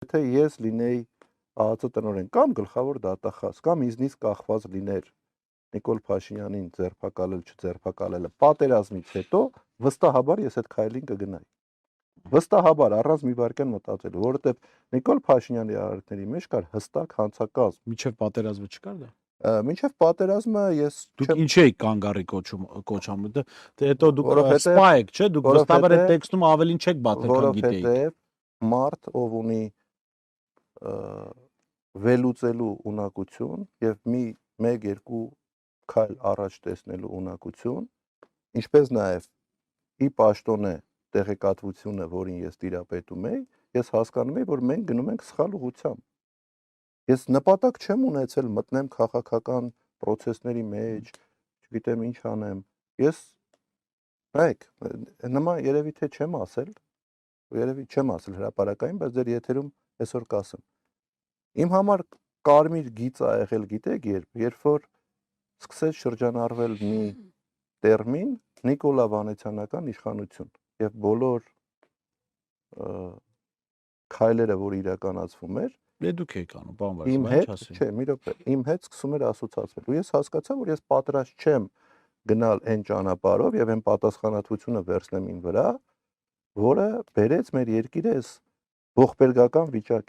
Եթե ես լինեի ԱԱԾ տնօրեն կամ գլխավոր դատախազ կամ ինձնից կախված լիներ Նիկոլ Փաշինյանին ձերբակալել չձերբակալելը պատերազմից հետո վստահաբար ես այդ քայլին կգնայի։ Վստահաբար առանց մի վայրկյան մտածելու, որովհետև Նիկոլ Փաշինյանի արարքների մեջ կար հստակ հանցակազմ։ Միջև պատերազմը չկար դա։ Մինչև պատերազմը ես Դուք ինչ էիք կանգառի կոչում, դե հետո դուք որովհետև- սպա եք, չէ՞, դուք վստահաբար այդ որովհետև- տեքստում ավելին չեք բացել, քան գիտեիք։ Որովհետև մարդ, ով ունի վերլուծելու ունակություն եւ մի 1-2 քայլ առաջ տեսնելու ունակություն, ինչպես նաեւ ի պաշտոնե տեղեկատվությունը, որին ես տիրապետում եի, ես հասկանում եի, որ մենք գնում ենք սխալ ուղղությամբ։ Ես նպատակ չեմ ունեցել մտնեմ քաղաքական process-ների մեջ, չգիտեմ ինչ անեմ։ Ես նայեք, նման երևի թե չեմ ասել հրապարակային, բայց ձեր եթերում այսօր կասեմ։ Իմ համար կարմիր գիծ ա եղել, գիտեք, երբ որ սկսեց շրջանառվել մի տերմին Նիկոլա Վանեցյանական իշխանություն եւ բոլոր քայլերը, որ իրականացվում էր, Դե դուք եք անում, բան իմ վայր, հետ, ինչ ասի։ չէ, մի րոպե, իմ հետ սկսում էր ասոցացվել։ Ու ես հասկացա, որ ես պատրաստ չեմ գնալ այն ճանապարհով եւ այն պատասխանատվությունը վերցնեմ ին վրա, որը բերեց մեր երկիրը այս ողբերգական վիճակի։